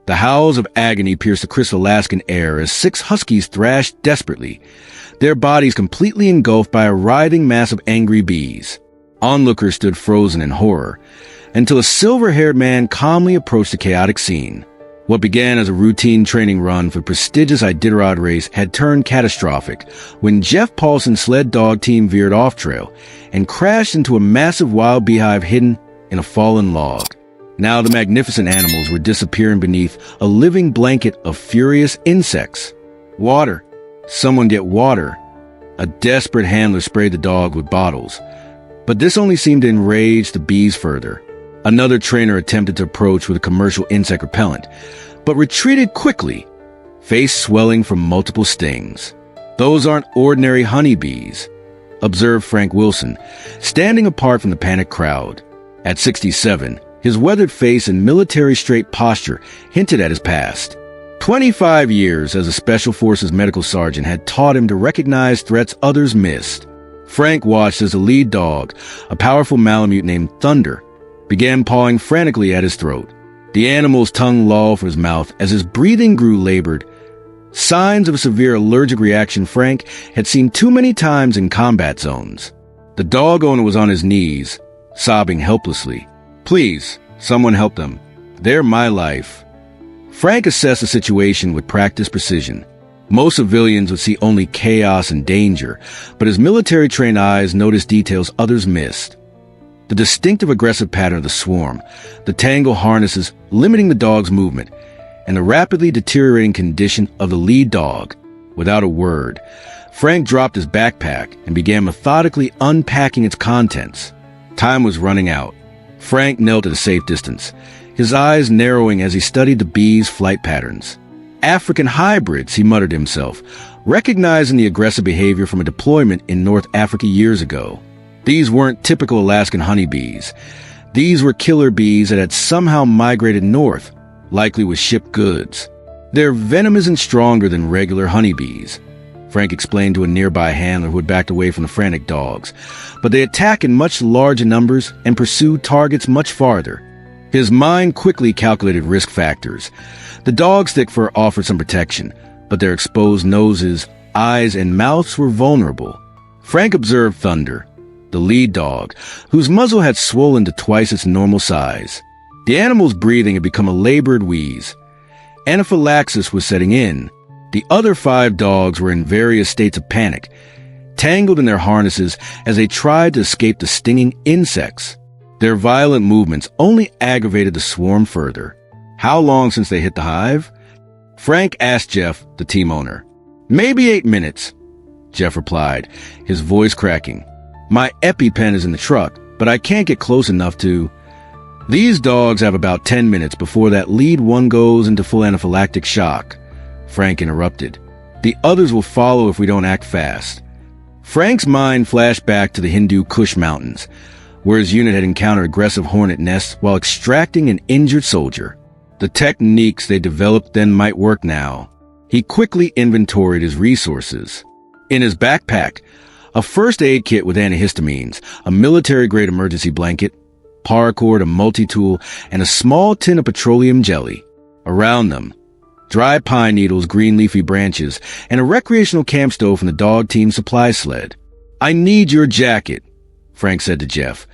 The howls of agony pierced the crisp Alaskan air as 6 huskies thrashed desperately, their bodies completely engulfed by a writhing mass of angry bees. Onlookers stood frozen in horror, until a silver-haired man calmly approached the chaotic scene. What began as a routine training run for the prestigious Iditarod Race had turned catastrophic when Jeff Paulson's sled dog team veered off-trail and crashed into a massive wild beehive hidden in a fallen log. Now the magnificent animals were disappearing beneath a living blanket of furious insects. Water. Someone get water. A desperate handler sprayed the dog with bottles, but this only seemed to enrage the bees further. Another trainer attempted to approach with a commercial insect repellent, but retreated quickly, face swelling from multiple stings. Those aren't ordinary honeybees, observed Frank Wilson, standing apart from the panicked crowd. At 67, his weathered face and military-straight posture hinted at his past. 25 years as a Special Forces medical sergeant had taught him to recognize threats others missed. Frank watched as the lead dog, a powerful Malamute named Thunder, began pawing frantically at his throat. The animal's tongue lolled from his mouth as his breathing grew labored. Signs of a severe allergic reaction Frank had seen too many times in combat zones. The dog owner was on his knees, sobbing helplessly. "Please, someone help them. They're my life." Frank assessed the situation with practiced precision. Most civilians would see only chaos and danger, but his military-trained eyes noticed details others missed. The distinctive aggressive pattern of the swarm, the tangle harnesses limiting the dog's movement, and the rapidly deteriorating condition of the lead dog. Without a word, Frank dropped his backpack and began methodically unpacking its contents. Time was running out. Frank knelt at a safe distance, his eyes narrowing as he studied the bees' flight patterns. African hybrids, he muttered to himself, recognizing the aggressive behavior from a deployment in North Africa years ago. These weren't typical Alaskan honeybees. These were killer bees that had somehow migrated north, likely with shipped goods. Their venom isn't stronger than regular honeybees, Frank explained to a nearby handler who had backed away from the frantic dogs, but they attack in much larger numbers and pursue targets much farther. His mind quickly calculated risk factors. The dog's thick fur offered some protection, but their exposed noses, eyes, and mouths were vulnerable. Frank observed Thunder, the lead dog, whose muzzle had swollen to twice its normal size. The animal's breathing had become a labored wheeze. Anaphylaxis was setting in. The other 5 dogs were in various states of panic, tangled in their harnesses as they tried to escape the stinging insects. Their violent movements only aggravated the swarm further. "How long since they hit the hive?" Frank asked Jeff, the team owner. "Maybe 8 minutes," Jeff replied, his voice cracking. "My EpiPen is in the truck, but I can't get close enough to—" "These dogs have about 10 minutes before that lead one goes into full anaphylactic shock," Frank interrupted. "The others will follow if we don't act fast." Frank's mind flashed back to the Hindu Kush Mountains, where his unit had encountered aggressive hornet nests while extracting an injured soldier. The techniques they developed then might work now. He quickly inventoried his resources. In his backpack, a first aid kit with antihistamines, a military-grade emergency blanket, paracord, a multi-tool, and a small tin of petroleum jelly. Around them, dry pine needles, green leafy branches, and a recreational camp stove from the dog team supply sled. "I need your jacket," Frank said to Jeff,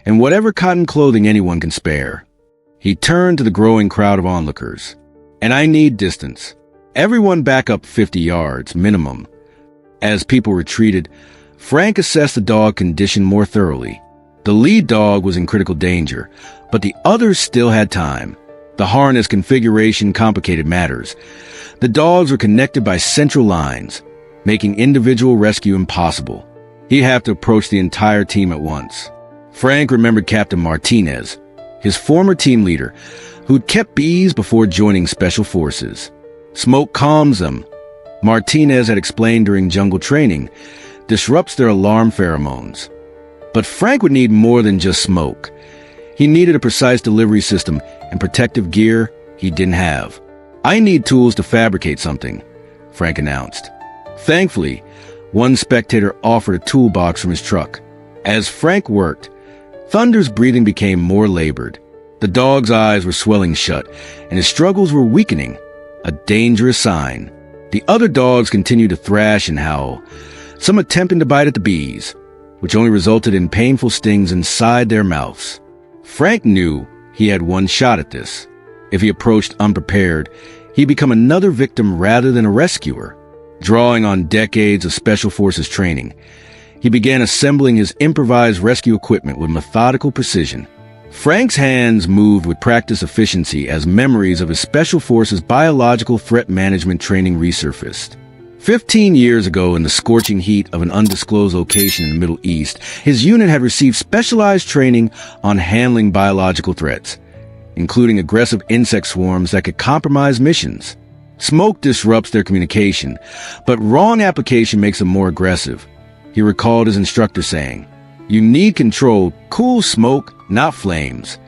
"and whatever cotton clothing anyone can spare." He turned to the growing crowd of onlookers. "And I need distance. Everyone back up 50 yards, minimum." As people retreated, Frank assessed the dog condition more thoroughly. The lead dog was in critical danger, but the others still had time. The harness configuration complicated matters. The dogs were connected by central lines, making individual rescue impossible. He'd have to approach the entire team at once. Frank remembered Captain Martinez, his former team leader, who'd kept bees before joining Special Forces. Smoke calms them, Martinez had explained during jungle training, disrupts their alarm pheromones. But Frank would need more than just smoke. He needed a precise delivery system and protective gear he didn't have. "I need tools to fabricate something," Frank announced. Thankfully, one spectator offered a toolbox from his truck. As Frank worked, Thunder's breathing became more labored. The dog's eyes were swelling shut, and his struggles were weakening, a dangerous sign. The other dogs continued to thrash and howl, some attempting to bite at the bees, which only resulted in painful stings inside their mouths. Frank knew he had one shot at this. If he approached unprepared, he'd become another victim rather than a rescuer. Drawing on decades of Special Forces training, he began assembling his improvised rescue equipment with methodical precision. Frank's hands moved with practiced efficiency as memories of his Special Forces biological threat management training resurfaced. 15 years ago, in the scorching heat of an undisclosed location in the Middle East, his unit had received specialized training on handling biological threats, including aggressive insect swarms that could compromise missions. Smoke disrupts their communication, but wrong application makes them more aggressive. He recalled his instructor saying, "You need control, cool smoke, not flames."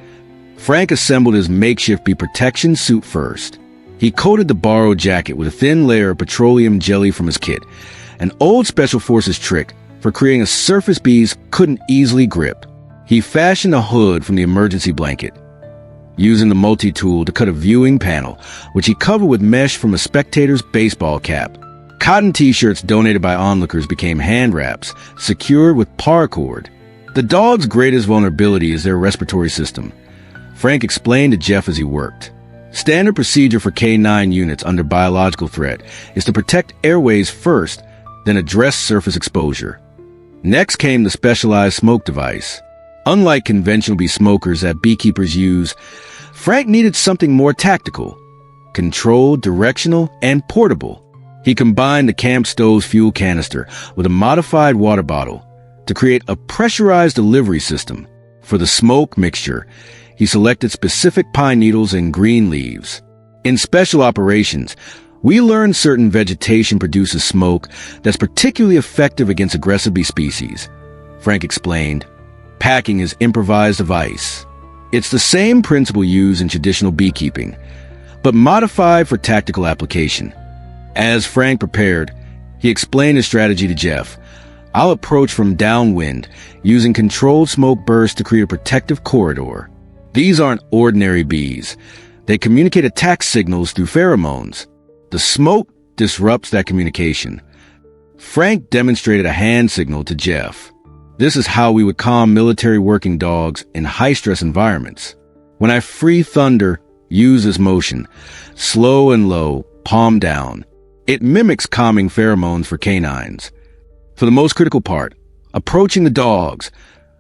Frank assembled his makeshift bee protection suit first. He coated the borrowed jacket with a thin layer of petroleum jelly from his kit, an old Special Forces trick for creating a surface bees couldn't easily grip. He fashioned a hood from the emergency blanket, using the multi-tool to cut a viewing panel, which he covered with mesh from a spectator's baseball cap. Cotton t-shirts donated by onlookers became hand wraps, secured with paracord. The dog's greatest vulnerability is their respiratory system, Frank explained to Jeff as he worked. Standard procedure for K9 units under biological threat is to protect airways first, then address surface exposure. Next came the specialized smoke device. Unlike conventional bee smokers that beekeepers use, Frank needed something more tactical, controlled, directional, and portable. He combined the camp stove's fuel canister with a modified water bottle to create a pressurized delivery system. For the smoke mixture, he selected specific pine needles and green leaves. In special operations, we learned certain vegetation produces smoke that's particularly effective against aggressive bee species, Frank explained, packing his improvised device. It's the same principle used in traditional beekeeping, but modified for tactical application. As Frank prepared, he explained his strategy to Jeff. "I'll approach from downwind, using controlled smoke bursts to create a protective corridor. These aren't ordinary bees. They communicate attack signals through pheromones. The smoke disrupts that communication." Frank demonstrated a hand signal to Jeff. "This is how we would calm military working dogs in high-stress environments. When I free thunder, use this motion, slow and low, palm down. It mimics calming pheromones for canines." For the most critical part, approaching the dogs,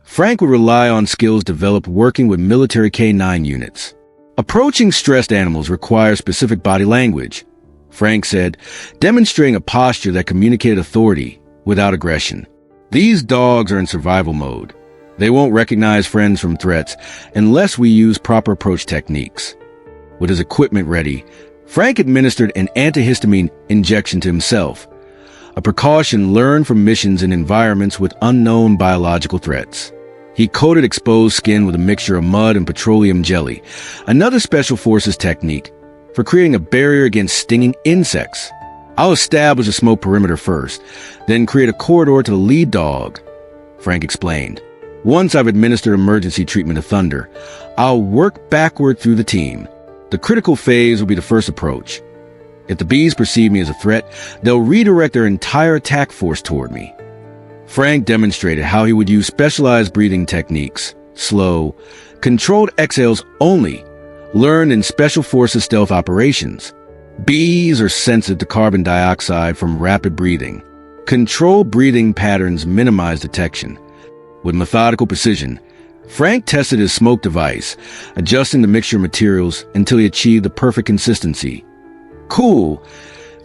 Frank would rely on skills developed working with military K9 units. Approaching stressed animals requires specific body language, Frank said, demonstrating a posture that communicated authority without aggression. These dogs are in survival mode. They won't recognize friends from threats unless we use proper approach techniques. With his equipment ready, Frank administered an antihistamine injection to himself, a precaution learned from missions in environments with unknown biological threats. He coated exposed skin with a mixture of mud and petroleum jelly, another Special Forces technique for creating a barrier against stinging insects. "I'll establish a smoke perimeter first, then create a corridor to the lead dog," Frank explained. "Once I've administered emergency treatment to Thunder, I'll work backward through the team. The critical phase will be the first approach. If the bees perceive me as a threat, they'll redirect their entire attack force toward me." Frank demonstrated how he would use specialized breathing techniques, slow, controlled exhales only, learned in Special Forces stealth operations. Bees are sensitive to carbon dioxide from rapid breathing. Controlled breathing patterns minimize detection. With methodical precision, Frank tested his smoke device, adjusting the mixture materials until he achieved the perfect consistency. Cool,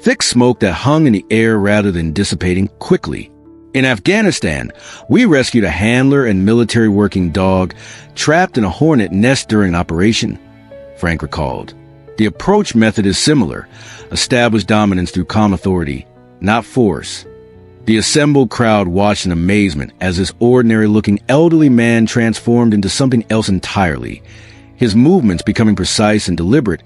thick smoke that hung in the air rather than dissipating quickly. In Afghanistan, we rescued a handler and military working dog trapped in a hornet nest during an operation, Frank recalled. The approach method is similar, establish dominance through calm authority, not force. The assembled crowd watched in amazement as this ordinary-looking elderly man transformed into something else entirely, his movements becoming precise and deliberate,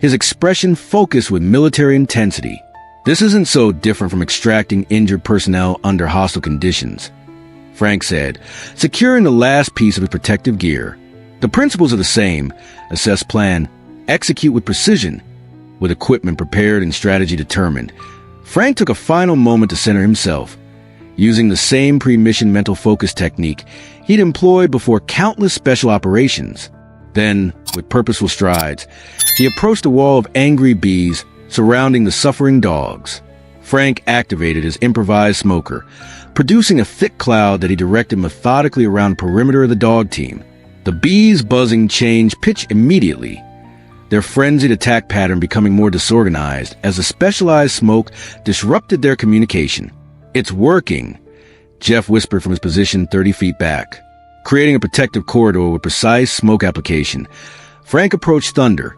his expression focused with military intensity. "This isn't so different from extracting injured personnel under hostile conditions," Frank said, securing the last piece of his protective gear. The principles are the same: assess, plan, execute with precision, with equipment prepared and strategy determined. Frank took a final moment to center himself, using the same pre-mission mental focus technique he'd employed before countless special operations. Then, with purposeful strides, he approached a wall of angry bees surrounding the suffering dogs. Frank activated his improvised smoker, producing a thick cloud that he directed methodically around the perimeter of the dog team. The bees' buzzing changed pitch immediately, their frenzied attack pattern becoming more disorganized as the specialized smoke disrupted their communication. "It's working," Jeff whispered from his position 30 feet back. Creating a protective corridor with precise smoke application, Frank approached Thunder,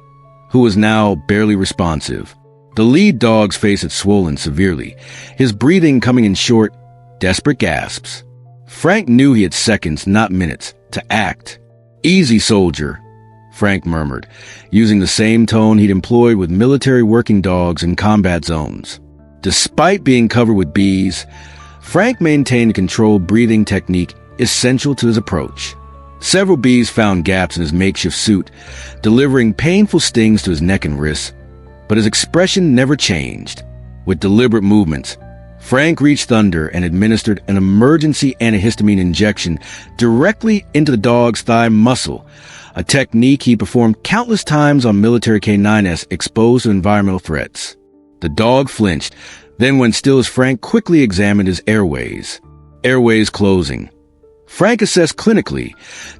who was now barely responsive. The lead dog's face had swollen severely, his breathing coming in short, desperate gasps. Frank knew he had seconds, not minutes, to act. "Easy, soldier," Frank murmured, using the same tone he'd employed with military working dogs in combat zones. Despite being covered with bees, Frank maintained a controlled breathing technique essential to his approach. Several bees found gaps in his makeshift suit, delivering painful stings to his neck and wrists, but his expression never changed. With deliberate movements, Frank reached Thunder and administered an emergency antihistamine injection directly into the dog's thigh muscle, a technique he performed countless times on military K9s exposed to environmental threats. The dog flinched, then went still as Frank quickly examined his airways. Airways closing. Frank assessed clinically,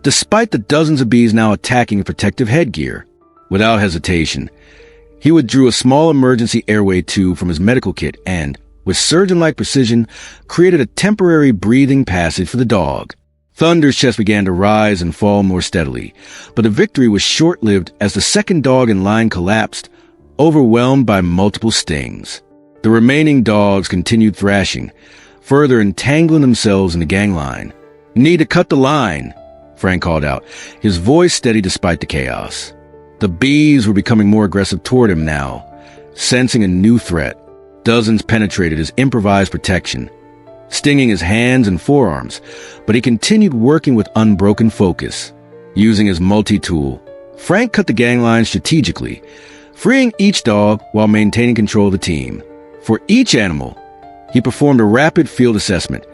despite the dozens of bees now attacking protective headgear. Without hesitation, he withdrew a small emergency airway tube from his medical kit and, with surgeon-like precision, created a temporary breathing passage for the dog. Thunder's chest began to rise and fall more steadily, but the victory was short-lived as the second dog in line collapsed, overwhelmed by multiple stings. The remaining dogs continued thrashing, further entangling themselves in the gang line. "Need to cut the line," Frank called out, his voice steady despite the chaos. The bees were becoming more aggressive toward him now, sensing a new threat. Dozens penetrated his improvised protection, stinging his hands and forearms, but he continued working with unbroken focus. Using his multi-tool, Frank cut the gang line strategically, freeing each dog while maintaining control of the team. For each animal, he performed a rapid field assessment,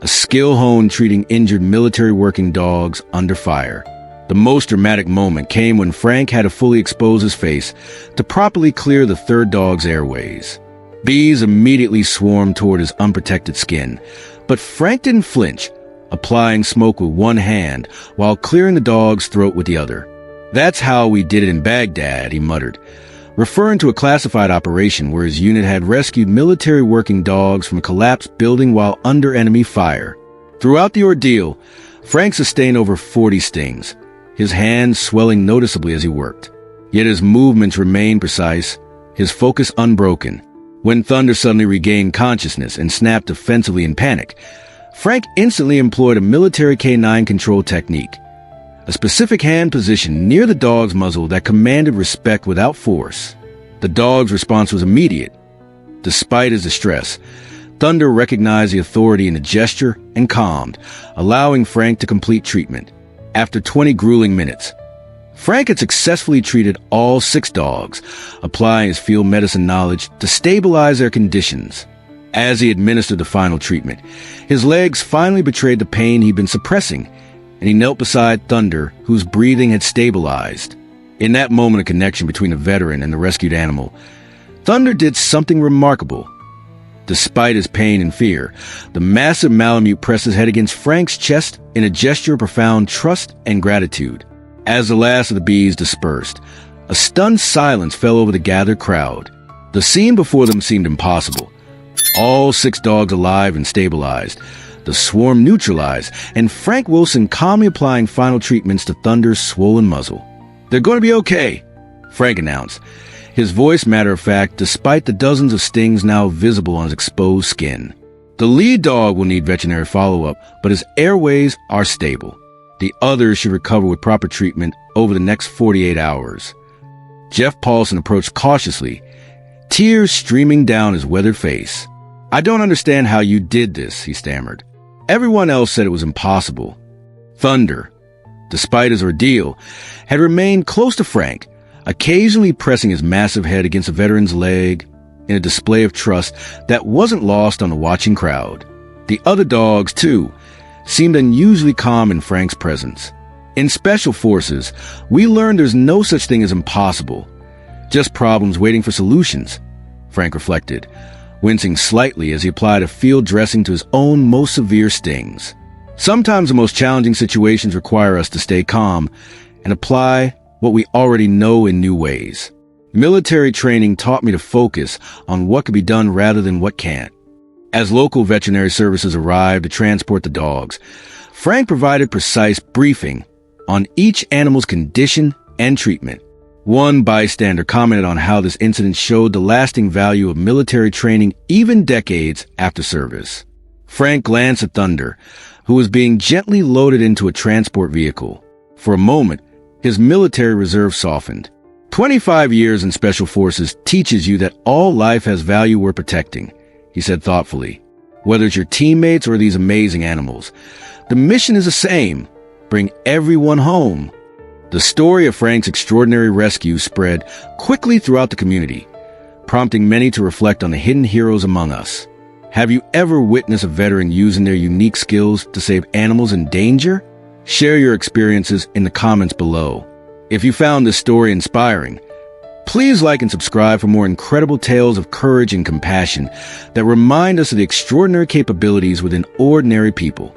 a skill honed treating injured military working dogs under fire. The most dramatic moment came when Frank had to fully expose his face to properly clear the third dog's airways. Bees immediately swarmed toward his unprotected skin, but Frank didn't flinch, applying smoke with one hand while clearing the dog's throat with the other. "That's how we did it in Baghdad," he muttered, referring to a classified operation where his unit had rescued military working dogs from a collapsed building while under enemy fire. Throughout the ordeal, Frank sustained over 40 stings, his hands swelling noticeably as he worked. Yet his movements remained precise, his focus unbroken. When Thunder suddenly regained consciousness and snapped defensively in panic, Frank instantly employed a military K9 control technique, a specific hand position near the dog's muzzle that commanded respect without force. The dog's response was immediate. Despite his distress, Thunder recognized the authority in the gesture and calmed, allowing Frank to complete treatment. After 20 grueling minutes, Frank had successfully treated all 6 dogs, applying his field medicine knowledge to stabilize their conditions. As he administered the final treatment, his legs finally betrayed the pain he'd been suppressing, and he knelt beside Thunder, whose breathing had stabilized. In that moment of connection between the veteran and the rescued animal, Thunder did something remarkable. Despite his pain and fear, the massive Malamute pressed his head against Frank's chest in a gesture of profound trust and gratitude. As the last of the bees dispersed, a stunned silence fell over the gathered crowd. The scene before them seemed impossible. All 6 dogs alive and stabilized, the swarm neutralized, and Frank Wilson calmly applying final treatments to Thunder's swollen muzzle. "They're going to be okay," Frank announced, his voice matter-of-fact despite the dozens of stings now visible on his exposed skin. "The lead dog will need veterinary follow-up, but his airways are stable. The others should recover with proper treatment over the next 48 hours. Jeff Paulson approached cautiously, tears streaming down his weathered face. "I don't understand how you did this," he stammered. "Everyone else said it was impossible." "Thunder," despite his ordeal, had remained close to Frank, occasionally pressing his massive head against a veteran's leg in a display of trust that wasn't lost on the watching crowd. The other dogs, too, seemed unusually calm in Frank's presence. In Special Forces, we learned there's no such thing as impossible, just problems waiting for solutions, Frank reflected, wincing slightly as he applied a field dressing to his own most severe stings. Sometimes the most challenging situations require us to stay calm and apply what we already know in new ways. Military training taught me to focus on what can be done rather than what can't. As local veterinary services arrived to transport the dogs, Frank provided precise briefing on each animal's condition and treatment. One bystander commented on how this incident showed the lasting value of military training even decades after service. Frank glanced at Thunder, who was being gently loaded into a transport vehicle. For a moment, his military reserve softened. 25 years in Special Forces teaches you that all life has value worth protecting, he said thoughtfully. Whether it's your teammates or these amazing animals, the mission is the same: bring everyone home. The story of Frank's extraordinary rescue spread quickly throughout the community, prompting many to reflect on the hidden heroes among us. Have you ever witnessed a veteran using their unique skills to save animals in danger? Share your experiences in the comments below. If you found this story inspiring, please like and subscribe for more incredible tales of courage and compassion that remind us of the extraordinary capabilities within ordinary people.